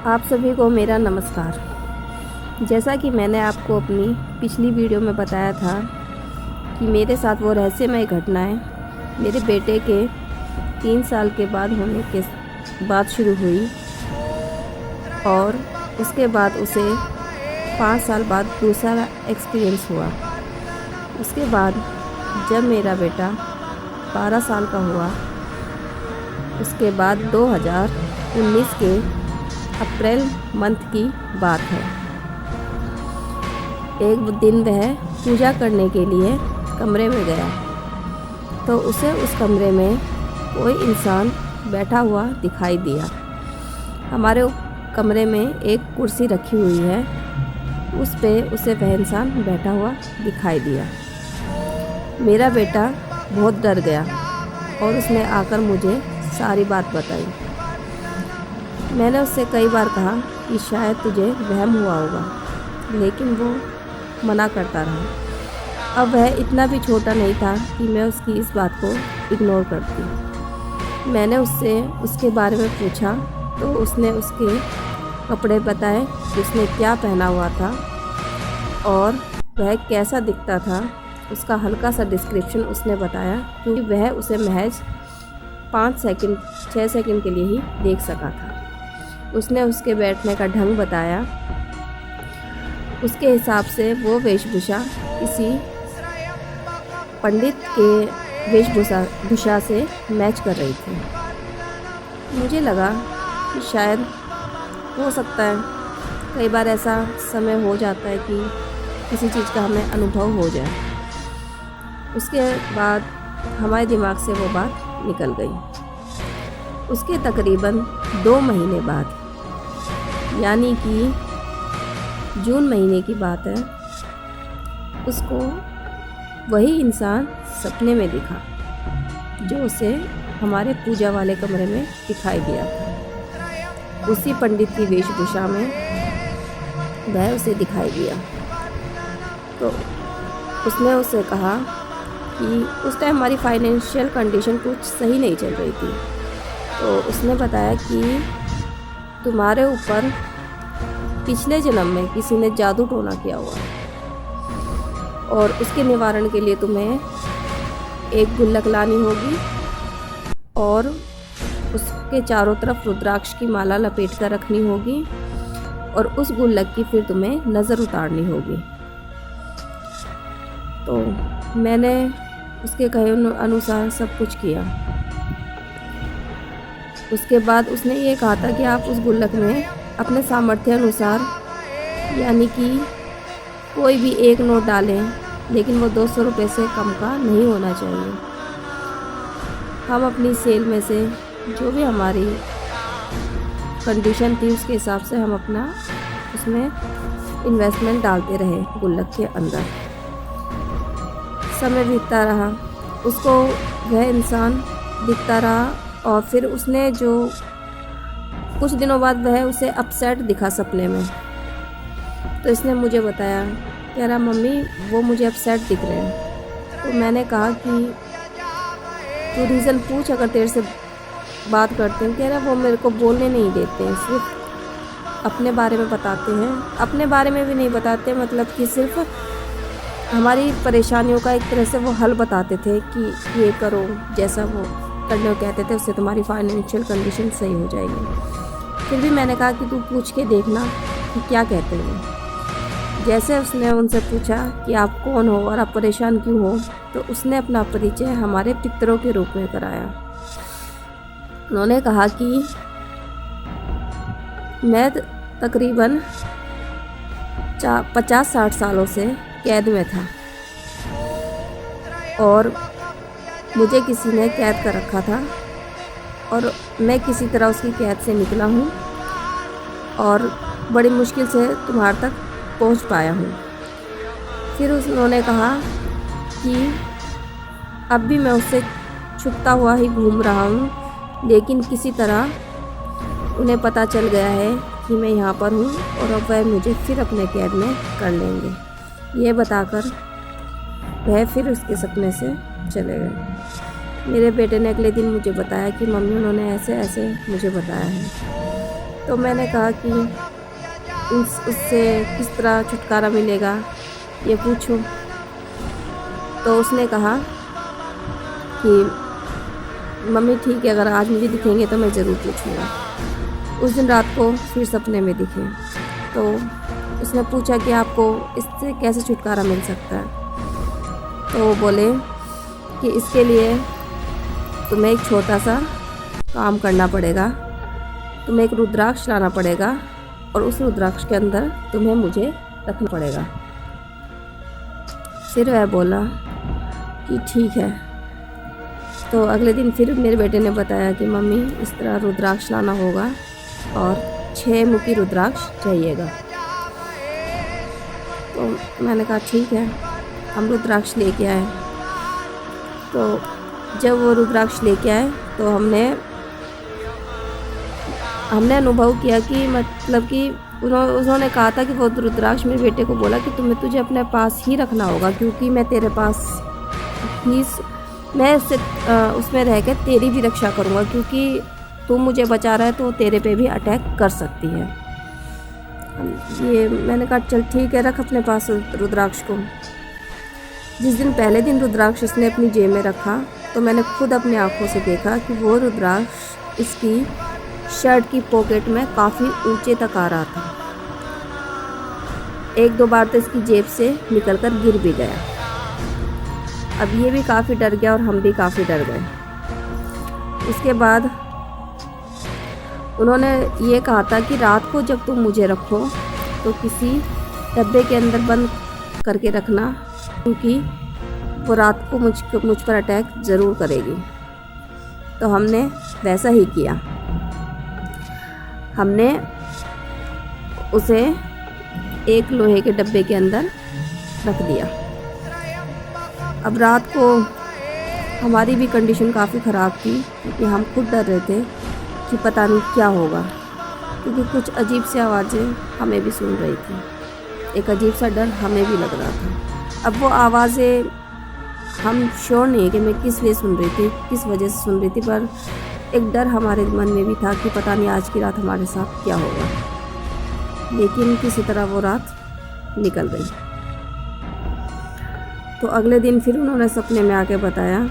आप सभी को मेरा नमस्कार। जैसा कि मैंने आपको अपनी पिछली वीडियो में बताया था कि मेरे साथ वो रहस्यमय घटनाएं मेरे बेटे के 3 साल के बाद होने के बाद शुरू हुई और उसके बाद उसे 5 साल बाद दूसरा एक्सपीरियंस हुआ। उसके बाद जब मेरा बेटा 12 साल का हुआ, उसके बाद 2019 के अप्रैल मंथ की बात है। एक दिन वह पूजा करने के लिए कमरे में गया तो उसे उस कमरे में कोई इंसान बैठा हुआ दिखाई दिया। हमारे कमरे में एक कुर्सी रखी हुई है, उस पे उसे वह इंसान बैठा हुआ दिखाई दिया। मेरा बेटा बहुत डर गया और उसने आकर मुझे सारी बात बताई। मैंने उससे कई बार कहा कि शायद तुझे वहम हुआ होगा, लेकिन वो मना करता रहा। अब वह इतना भी छोटा नहीं था कि मैं उसकी इस बात को इग्नोर करती। मैंने उससे उसके बारे में पूछा तो उसने उसके कपड़े बताए कि उसने क्या पहना हुआ था और वह कैसा दिखता था। उसका हल्का सा डिस्क्रिप्शन उसने बताया क्योंकि वह उसे महज 6 सेकंड के लिए ही देख सका था। उसने उसके बैठने का ढंग बताया। उसके हिसाब से वो वेशभूषा किसी पंडित के वेशभूषा से मैच कर रही थी। मुझे लगा कि शायद हो सकता है, कई बार ऐसा समय हो जाता है कि किसी चीज़ का हमें अनुभव हो जाए। उसके बाद हमारे दिमाग से वो बात निकल गई। उसके तकरीबन 2 महीने बाद, यानी कि जून महीने की बात है, उसको वही इंसान सपने में दिखा जो उसे हमारे पूजा वाले कमरे में दिखाई दिया था। उसी पंडित की वेशभूषा में वह उसे दिखाई दिया। तो उसने उससे कहा कि उस टाइम हमारी फाइनेंशियल कंडीशन कुछ सही नहीं चल रही थी। तो उसने बताया कि तुम्हारे ऊपर पिछले जन्म में किसी ने जादू टोना किया हुआ है और उसके निवारण के लिए तुम्हें एक गुल्लक लानी होगी और उसके चारों तरफ रुद्राक्ष की माला लपेट कर रखनी होगी और उस गुल्लक की फिर तुम्हें नज़र उतारनी होगी। तो मैंने उसके कहे अनुसार सब कुछ किया। उसके बाद उसने ये कहा था कि आप उस गुल्लक में अपने सामर्थ्य अनुसार, यानी कि कोई भी एक नोट डालें, लेकिन वो 200 रुपये से कम का नहीं होना चाहिए। हम अपनी सेल में से जो भी हमारी कंडीशन थी उसके हिसाब से हम अपना उसमें इन्वेस्टमेंट डालते रहे गुल्लक के अंदर। समय बीतता रहा, उसको वह इंसान दिखता रहा और फिर उसने जो कुछ दिनों बाद वह उसे अपसेट दिखा सपने में। तो इसने मुझे बताया, कह रहा मम्मी वो मुझे अपसेट दिख रहे हैं। तो मैंने कहा कि तू रीज़न पूछ, अगर तेरे से बात करते हैं। कह रहा वो मेरे को बोलने नहीं देते हैं, सिर्फ अपने बारे में बताते हैं। अपने बारे में भी नहीं बताते, मतलब कि सिर्फ हमारी परेशानियों का एक तरह से वो हल बताते थे कि ये करो, जैसा वो करने को कहते थे उससे तुम्हारी फाइनेंशियल कंडीशन सही हो जाएगी। फिर भी मैंने कहा कि तू पूछ के देखना कि क्या कहते हैं। जैसे उसने उनसे पूछा कि आप कौन हो और आप परेशान क्यों हो, तो उसने अपना परिचय हमारे पितरों के रूप में कराया। उन्होंने कहा कि मैं तकरीबन 50-60 सालों से कैद में था और मुझे किसी ने कैद कर रखा था और मैं किसी तरह उसकी कैद से निकला हूँ और बड़ी मुश्किल से तुम्हारे तक पहुँच पाया हूँ। फिर उन्होंने कहा कि अब भी मैं उससे छुपता हुआ ही घूम रहा हूँ, लेकिन किसी तरह उन्हें पता चल गया है कि मैं यहाँ पर हूँ और अब वह मुझे फिर अपने कैद में कर लेंगे। ये बताकर वह फिर उसके सपने से चले गए। मेरे बेटे ने अगले दिन मुझे बताया कि मम्मी उन्होंने ऐसे ऐसे मुझे बताया है। तो मैंने कहा कि उससे किस तरह छुटकारा मिलेगा ये पूछूं। तो उसने कहा कि मम्मी ठीक है, अगर आज मुझे दिखेंगे तो मैं ज़रूर पूछूंगा। उस दिन रात को फिर सपने में दिखे तो उसने पूछा कि आपको इससे कैसे छुटकारा मिल सकता है। तो वो बोले कि इसके लिए तुम्हें एक छोटा सा काम करना पड़ेगा, तुम्हें एक रुद्राक्ष लाना पड़ेगा और उस रुद्राक्ष के अंदर तुम्हें मुझे रखना पड़ेगा। फिर वह बोला कि ठीक है। तो अगले दिन फिर मेरे बेटे ने बताया कि मम्मी इस तरह रुद्राक्ष लाना होगा और 6 मुखी रुद्राक्ष चाहिएगा। तो मैंने कहा ठीक है, हम रुद्राक्ष लेके आए। तो जब वो रुद्राक्ष लेके आए तो हमने अनुभव किया कि मतलब कि उन्होंने कहा था कि वो रुद्राक्ष मेरे बेटे को बोला कि तुझे अपने पास ही रखना होगा, क्योंकि मैं तेरे पास ही मैं उसमें रह के तेरी भी रक्षा करूँगा, क्योंकि तू मुझे बचा रहा है तो तेरे पे भी अटैक कर सकती है। ये मैंने कहा चल ठीक है, रख अपने पास रुद्राक्ष को। जिस दिन पहले दिन रुद्राक्ष इसने अपनी जेब में रखा तो मैंने खुद अपनी आंखों से देखा कि वो रुद्राक्ष इसकी शर्ट की पॉकेट में काफ़ी ऊंचे तक आ रहा था। 1-2 बार तो इसकी जेब से निकलकर गिर भी गया। अब ये भी काफ़ी डर गया और हम भी काफ़ी डर गए। उसके बाद उन्होंने ये कहा था कि रात को जब तुम मुझे रखो तो किसी डब्बे के अंदर बंद करके रखना, क्योंकि वो रात को मुझ पर अटैक ज़रूर करेगी। तो हमने वैसा ही किया। हमने उसे एक लोहे के डब्बे के अंदर रख दिया। अब रात को हमारी भी कंडीशन काफ़ी ख़राब थी, क्योंकि हम खुद डर रहे थे कि पता नहीं क्या होगा, क्योंकि कुछ अजीब सी आवाज़ें हमें भी सुन रही थी। एक अजीब सा डर हमें भी लग रहा था। अब वो आवाज़ें हम श्योर नहीं कि मैं किस लिए सुन रही थी, किस वजह से सुन रही थी, पर एक डर हमारे मन में भी था कि पता नहीं आज की रात हमारे साथ क्या होगा। लेकिन किसी तरह वो रात निकल गई। तो अगले दिन फिर उन्होंने सपने में आके बताया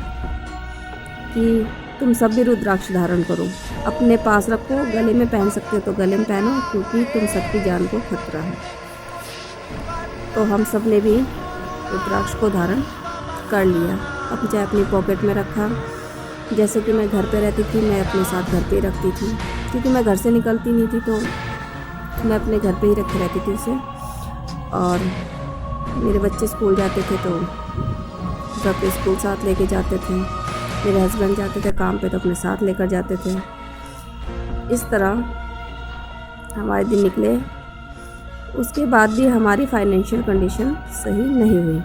कि तुम सब भी रुद्राक्ष धारण करो, अपने पास रखो, गले में पहन सकते हो तो गले में पहनो, क्योंकि तुम सबकी जान को खतरा है। तो हम सब ने भी रुद्राक्ष को धारण कर लिया। अब चाहे अपनी पॉकेट में रखा, जैसे कि मैं घर पे रहती थी मैं अपने साथ घर पे ही रखती थी, क्योंकि मैं घर से निकलती नहीं थी तो मैं अपने घर पे ही रखे रहती थी उसे। और मेरे बच्चे स्कूल जाते थे तो अपने स्कूल साथ लेके जाते थे, मेरे हस्बैंड जाते थे काम पे तो अपने साथ लेकर जाते थे। इस तरह हमारे दिन निकले। उसके बाद भी हमारी फाइनेंशियल कंडीशन सही नहीं हुई।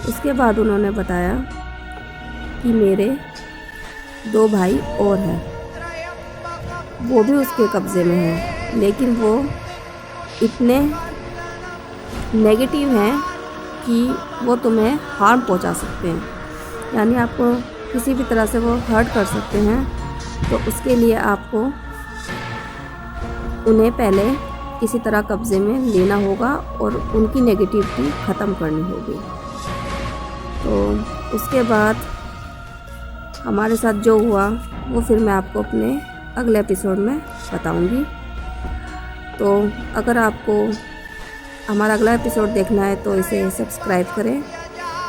उसके बाद उन्होंने बताया कि मेरे 2 भाई और हैं, वो भी उसके कब्ज़े में हैं, लेकिन वो इतने नेगेटिव हैं कि वो तुम्हें हार्म पहुंचा सकते हैं, यानी आपको किसी भी तरह से वो हर्ट कर सकते हैं। तो उसके लिए आपको उन्हें पहले किसी तरह कब्ज़े में लेना होगा और उनकी नेगेटिविटी ख़त्म करनी होगी। तो उसके बाद हमारे साथ जो हुआ वो फिर मैं आपको अपने अगले एपिसोड में बताऊंगी। तो अगर आपको हमारा अगला एपिसोड देखना है तो इसे सब्सक्राइब करें,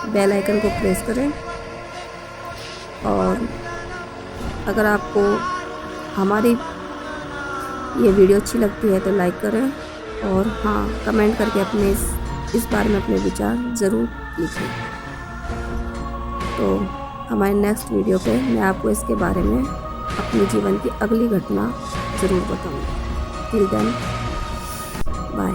बेल आइकन को प्रेस करें, और अगर आपको हमारी ये वीडियो अच्छी लगती है तो लाइक करें, और हाँ, कमेंट करके अपने इस बारे में अपने विचार ज़रूर लिखें। तो हमारे नेक्स्ट वीडियो पे मैं आपको इसके बारे में अपने जीवन की अगली घटना ज़रूर बताऊंगी। Till then, bye.